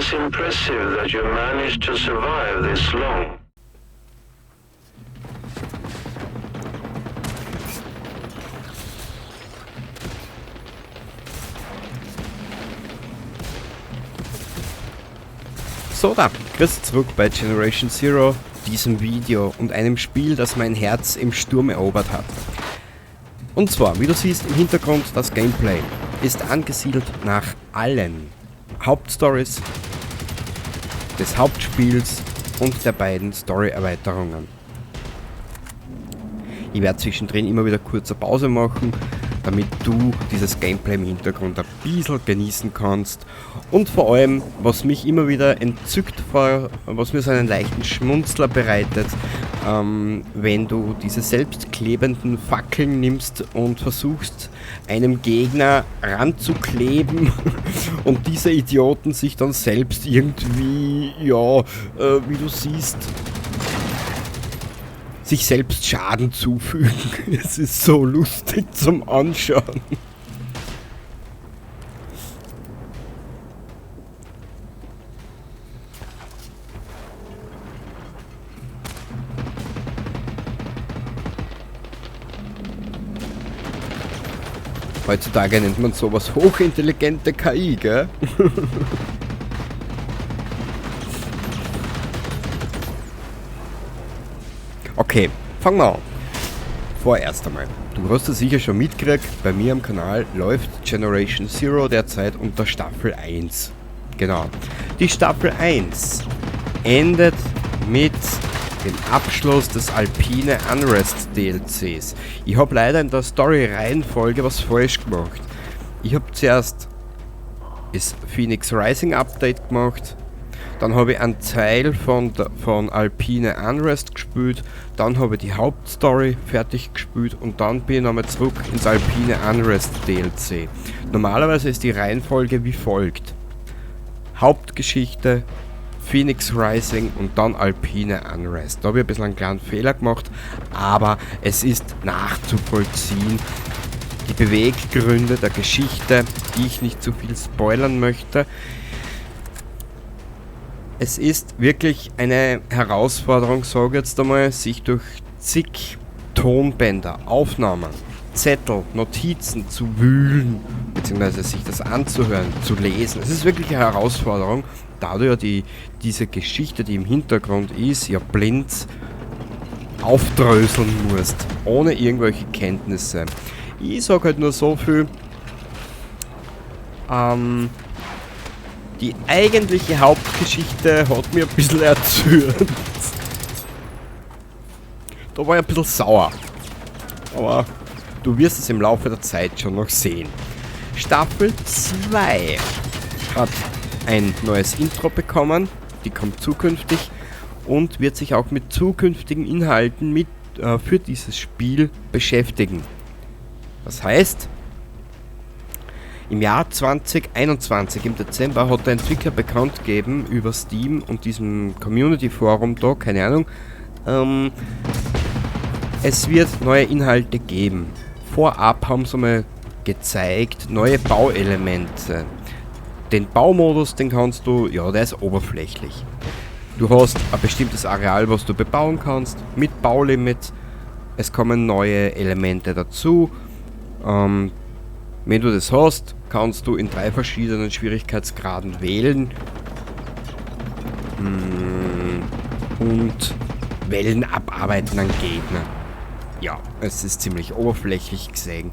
is impressive that you managed to survive this long. So da, grüß zurück bei Generation Zero, diesem Video und einem Spiel, das mein Herz im Sturm erobert hat. Und zwar, wie du siehst im Hintergrund, das Gameplay ist angesiedelt nach allen Hauptstories des Hauptspiels und der beiden Story-Erweiterungen. Ich werde zwischendrin immer wieder kurze Pause machen, damit du dieses Gameplay im Hintergrund ein bisschen genießen kannst. Und vor allem, was mich immer wieder entzückt, was mir so einen leichten Schmunzler bereitet, wenn du diese selbstklebenden Fackeln nimmst und versuchst, einem Gegner ranzukleben und diese Idioten sich dann selbst irgendwie, wie du siehst, sich selbst Schaden zufügen. Es ist so lustig zum Anschauen. Heutzutage nennt man sowas hochintelligente KI, gell? Okay, fangen wir an. Vorerst einmal. Du hast es sicher schon mitgekriegt, bei mir am Kanal läuft Generation Zero derzeit unter Staffel 1. Genau. Die Staffel 1 endet mit dem Abschluss des Alpine Unrest DLCs. Ich habe leider in der Story-Reihenfolge was falsch gemacht. Ich habe zuerst das Phoenix Rising Update gemacht, dann habe ich einen Teil von Alpine Unrest gespielt, dann habe ich die Hauptstory fertig gespielt und dann bin ich nochmal zurück ins Alpine Unrest DLC. Normalerweise ist die Reihenfolge wie folgt: Hauptgeschichte, Phoenix Rising und dann Alpine Unrest. Da habe ich ein bisschen einen kleinen Fehler gemacht, aber es ist nachzuvollziehen. Die Beweggründe der Geschichte, die ich nicht zu viel spoilern möchte. Es ist wirklich eine Herausforderung, sage ich jetzt einmal, sich durch zig Tonbänder, Aufnahmen, Zettel, Notizen zu wühlen, beziehungsweise sich das anzuhören, zu lesen. Es ist wirklich eine Herausforderung, da du ja diese Geschichte, die im Hintergrund ist, ja blind aufdröseln musst, ohne irgendwelche Kenntnisse. Ich sage halt nur so viel, die eigentliche Hauptgeschichte hat mir ein bisschen erzürnt. Da war ich ein bisschen sauer. Aber du wirst es im Laufe der Zeit schon noch sehen. Staffel 2 hat ein neues Intro bekommen. Die kommt zukünftig und wird sich auch mit zukünftigen Inhalten für dieses Spiel beschäftigen. Das heißt, im Jahr 2021, im Dezember, hat der Entwickler bekannt gegeben über Steam und diesem Community-Forum da, keine Ahnung, es wird neue Inhalte geben. Vorab haben sie mal gezeigt, neue Bauelemente. Den Baumodus, den kannst du, der ist oberflächlich. Du hast ein bestimmtes Areal, was du bebauen kannst, mit Baulimit. Es kommen neue Elemente dazu. Wenn du das hast, kannst du in 3 verschiedenen Schwierigkeitsgraden wählen und Wellen abarbeiten an Gegner. Ja, es ist ziemlich oberflächlich gesehen,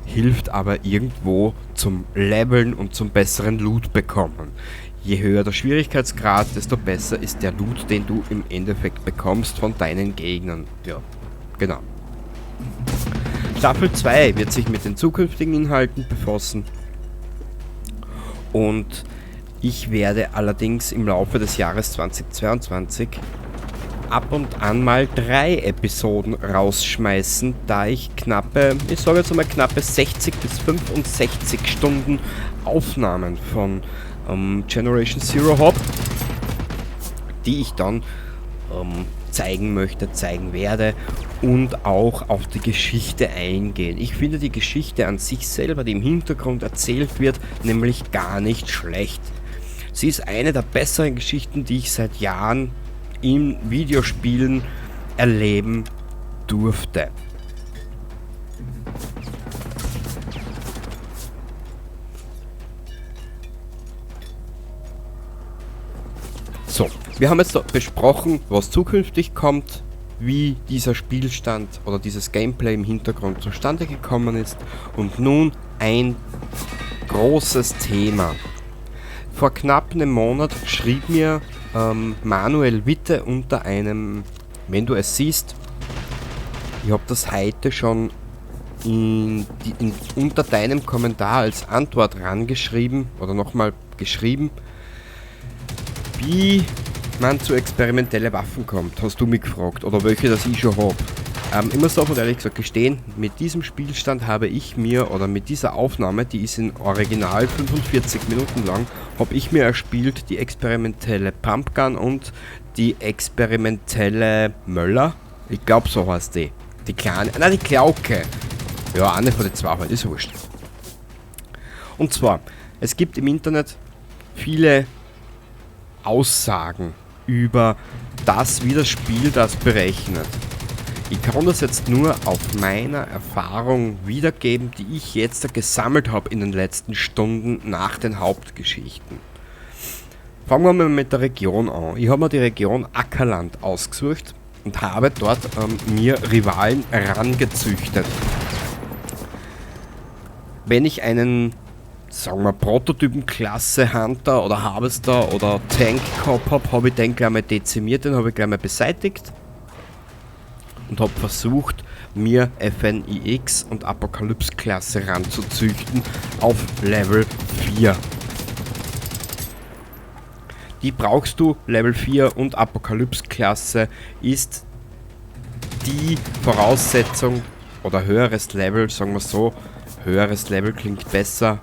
hilft aber irgendwo zum Leveln und zum besseren Loot bekommen. Je höher der Schwierigkeitsgrad, desto besser ist der Loot, den du im Endeffekt bekommst von deinen Gegnern. Ja, genau. Staffel 2 wird sich mit den zukünftigen Inhalten befassen und ich werde allerdings im Laufe des Jahres 2022 ab und an mal 3 Episoden rausschmeißen, da ich knappe 60 bis 65 Stunden Aufnahmen von Generation Zero habe, die ich dann zeigen werde und auch auf die Geschichte eingehen. Ich finde die Geschichte an sich selber, die im Hintergrund erzählt wird, nämlich gar nicht schlecht. Sie ist eine der besseren Geschichten, die ich seit Jahren in Videospielen erleben durfte. So, wir haben jetzt besprochen, was zukünftig kommt, wie dieser Spielstand oder dieses Gameplay im Hintergrund zustande gekommen ist und nun ein großes Thema. Vor knapp einem Monat schrieb mir Manuel Witte unter einem, wenn du es siehst, ich habe das heute schon unter deinem Kommentar als Antwort rangeschrieben oder nochmal geschrieben, wie man zu experimentelle Waffen kommt, hast du mich gefragt, oder welche das ich schon habe. Ich muss davon ehrlich gesagt gestehen, mit diesem Spielstand habe ich mir, oder mit dieser Aufnahme, die ist in Original 45 Minuten lang, habe ich mir erspielt die experimentelle Pumpgun und die experimentelle Möller. Ich glaube, so heißt die. Die kleine, nein, die Klauke. Ja, eine von den zwei, halt, ist wurscht. Und zwar, es gibt im Internet viele Aussagen über das, wie das Spiel das berechnet. Ich kann das jetzt nur auf meiner Erfahrung wiedergeben, die ich jetzt gesammelt habe in den letzten Stunden nach den Hauptgeschichten. Fangen wir mal mit der Region an. Ich habe mir die Region Ackerland ausgesucht und habe dort mir Rivalen herangezüchtet. Wenn ich einen, sagen wir, Prototypen-Klasse Hunter oder Harvester oder Tank gehabt habe ich den gleich mal dezimiert, den habe ich gleich mal beseitigt und habe versucht, mir FNIX und Apokalypse-Klasse ranzuzüchten auf Level 4. Die brauchst du, Level 4 und Apokalypse-Klasse ist die Voraussetzung, oder höheres Level, sagen wir so, höheres Level klingt besser,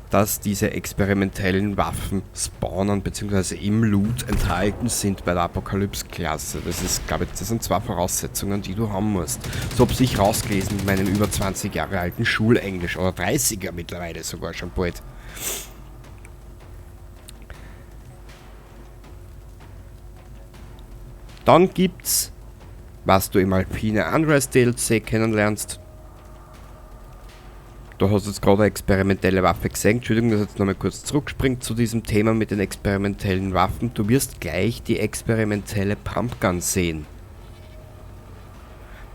dass diese experimentellen Waffen spawnen bzw. im Loot enthalten sind bei der Apokalypse-Klasse. Das ist, glaube ich, das sind zwei Voraussetzungen, die du haben musst. So habe ich rausgelesen in meinem über 20 Jahre alten Schulenglisch, oder 30er mittlerweile sogar schon bald. Dann gibt's, was du im Alpine Unrest DLC kennenlernst. Du hast jetzt gerade eine experimentelle Waffe gesehen. Entschuldigung, dass ich jetzt nochmal kurz zurückspringt zu diesem Thema mit den experimentellen Waffen. Du wirst gleich die experimentelle Pumpgun sehen.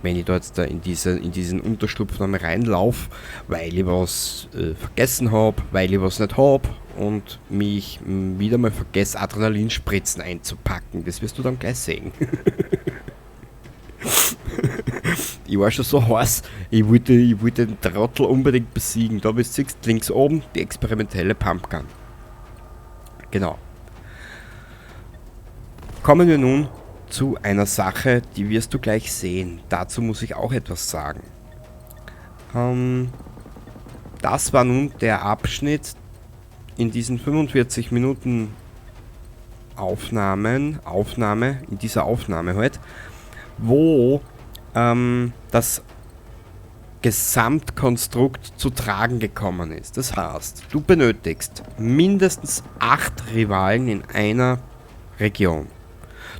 Wenn ich da jetzt in diesen Unterschlupf nochmal reinlaufe, weil ich was vergessen habe, weil ich was nicht habe und mich wieder mal vergesse, Adrenalinspritzen einzupacken. Das wirst du dann gleich sehen. Ich war schon so heiß, ich wollte den Trottel unbedingt besiegen. Da bist du links oben die experimentelle Pumpgun. Genau. Kommen wir nun zu einer Sache, die wirst du gleich sehen. Dazu muss ich auch etwas sagen. Das war nun der Abschnitt in diesen 45 Minuten Aufnahme halt, wo das Gesamtkonstrukt zu tragen gekommen ist. Das heißt, du benötigst mindestens 8 Rivalen in einer Region.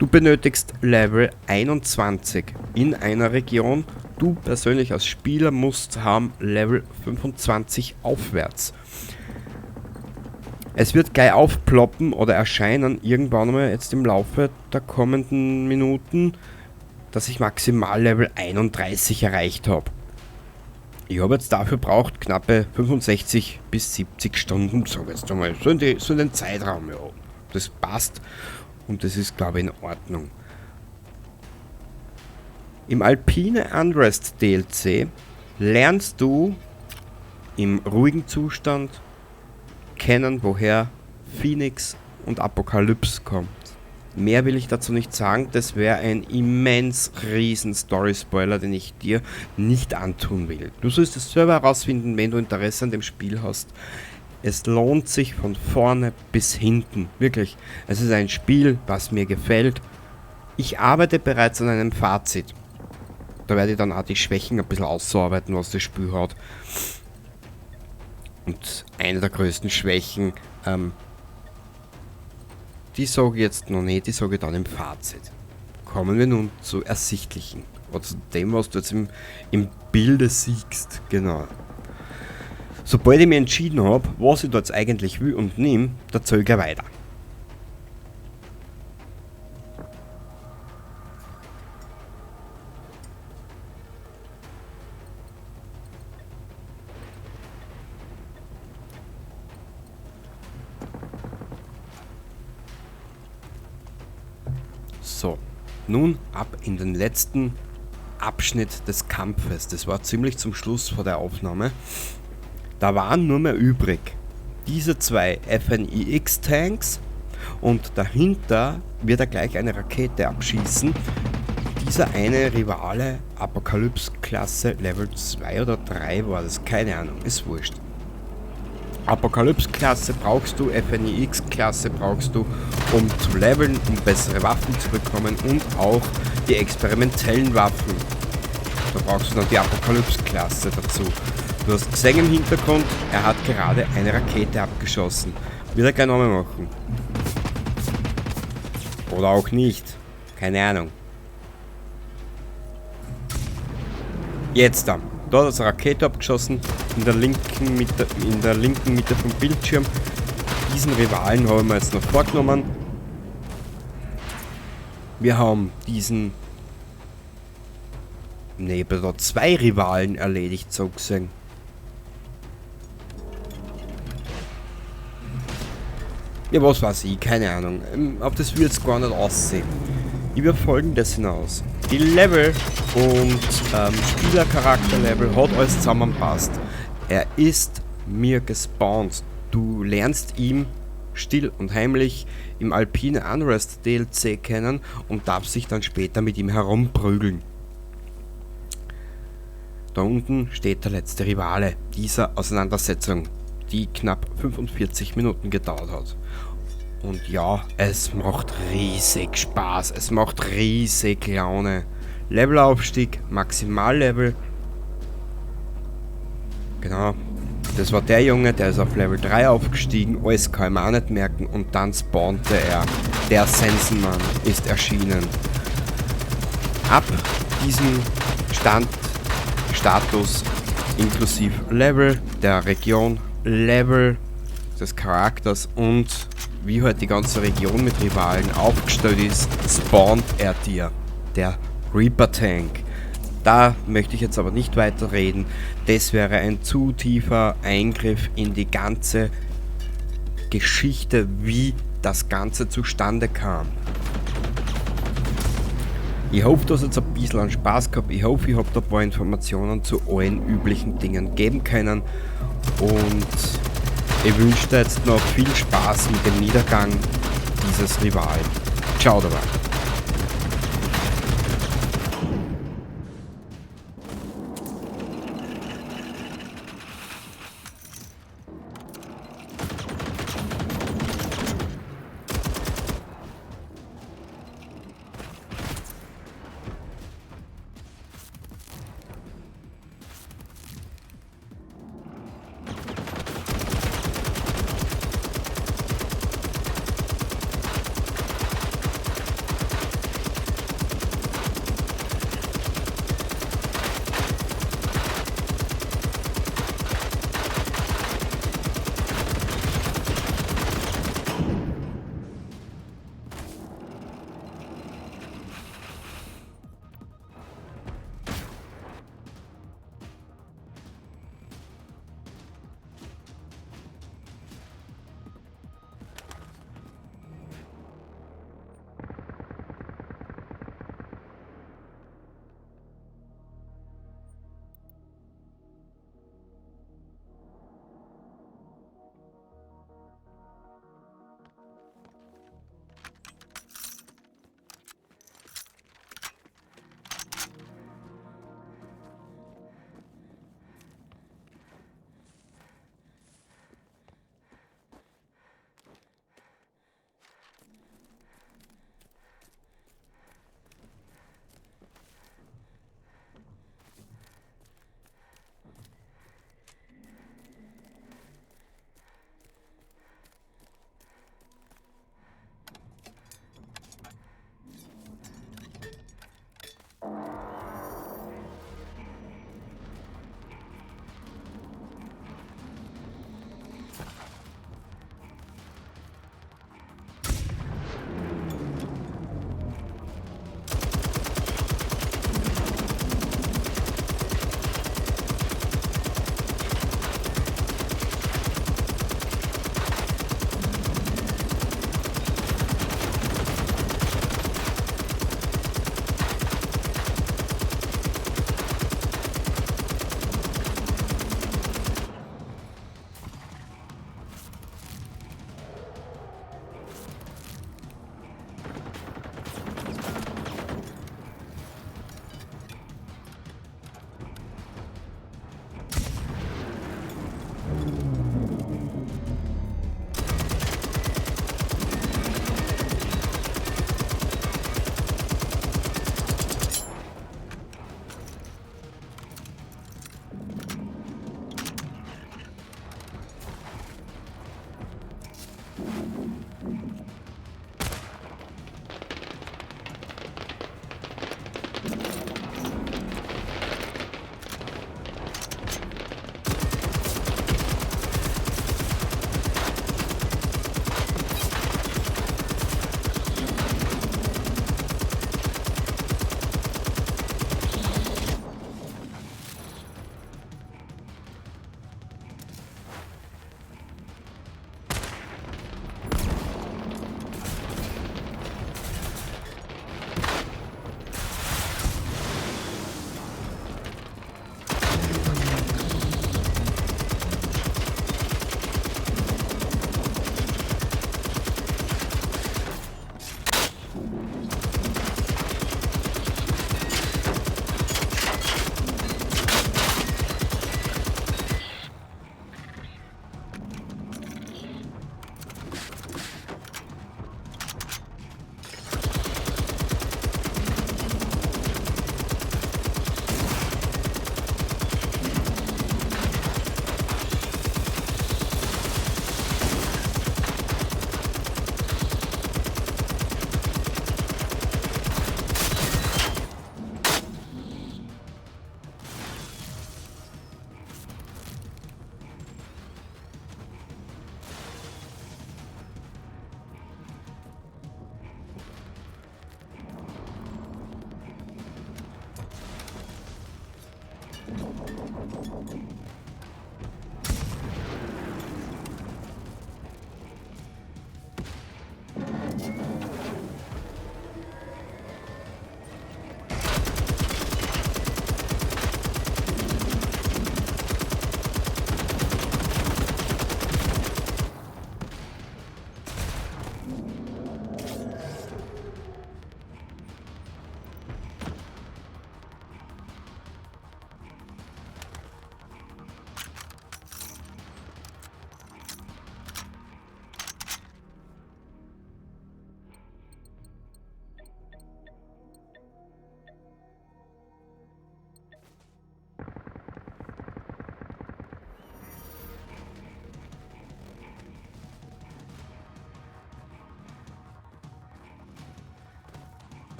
Du benötigst Level 21 in einer Region. Du persönlich als Spieler musst haben Level 25 aufwärts. Es wird gleich aufploppen oder erscheinen irgendwann mal jetzt im Laufe der kommenden Minuten, dass ich maximal Level 31 erreicht habe. Ich habe jetzt dafür braucht knappe 65 bis 70 Stunden, sage jetzt einmal, so in den Zeitraum, ja. Das passt und das ist, glaube ich, in Ordnung. Im Alpine Unrest DLC lernst du im ruhigen Zustand kennen, woher Phoenix und Apokalypse kommt. Mehr will ich dazu nicht sagen, das wäre ein immens riesen Story-Spoiler, den ich dir nicht antun will. Du sollst es selber herausfinden, wenn du Interesse an dem Spiel hast. Es lohnt sich von vorne bis hinten, wirklich. Es ist ein Spiel, was mir gefällt. Ich arbeite bereits an einem Fazit. Da werde ich dann auch die Schwächen ein bisschen ausarbeiten, was das Spiel hat. Und eine der größten Schwächen die sage ich jetzt noch nicht, die sage ich dann im Fazit. Kommen wir nun zu Ersichtlichen. Oder zu dem, was du jetzt im Bilde siehst. Genau. Sobald ich mich entschieden habe, was ich da jetzt eigentlich will und nehme, erzähle ich gleich weiter. So, nun ab in den letzten Abschnitt des Kampfes. Das war ziemlich zum Schluss vor der Aufnahme. Da waren nur mehr übrig diese zwei FNIX-Tanks und dahinter wird er gleich eine Rakete abschießen. Dieser eine Rivale, Apokalypse-Klasse Level 2 oder 3 war das, keine Ahnung, ist wurscht. Apokalypse-Klasse brauchst du, FNIX-Klasse brauchst du, um zu leveln, um bessere Waffen zu bekommen und auch die experimentellen Waffen. Da brauchst du dann die Apokalypse-Klasse dazu. Du hast gesehen im Hintergrund, er hat gerade eine Rakete abgeschossen. Wird er gleich nochmal machen. Oder auch nicht. Keine Ahnung. Jetzt dann. Da hat er eine Rakete abgeschossen in der linken Mitte vom Bildschirm. Diesen Rivalen haben wir jetzt noch vorgenommen. Wir haben diesen da zwei Rivalen erledigt, so gesehen. Ja, was weiß ich, keine Ahnung. Auf das wird es gar nicht aussehen. Über Folgendes hinaus. Die Level und Spielercharakterlevel hat alles zusammenpasst. Er ist mir gespawnt. Du lernst ihn still und heimlich im Alpine Unrest DLC kennen und darfst dich dann später mit ihm herumprügeln. Da unten steht der letzte Rivale dieser Auseinandersetzung, die knapp 45 Minuten gedauert hat. Und ja, es macht riesig Spaß, es macht riesig Laune. Levelaufstieg, Maximallevel. Genau, das war der Junge, der ist auf Level 3 aufgestiegen, alles kann man auch nicht merken und dann spawnte er. Der Sensenmann ist erschienen. Ab diesem Status inklusive Level der Region, Level des Charakters und wie halt die ganze Region mit Rivalen aufgestellt ist, spawnt er dir, der Reaper Tank. Da möchte ich jetzt aber nicht weiter reden, das wäre ein zu tiefer Eingriff in die ganze Geschichte, wie das Ganze zustande kam. Ich hoffe, dass jetzt ein bisschen an Spaß gehabt. Ich hoffe, ich habe da ein paar Informationen zu allen üblichen Dingen geben können. Und ich wünsche dir jetzt noch viel Spaß mit dem Niedergang dieses Rivalen. Ciao dabei.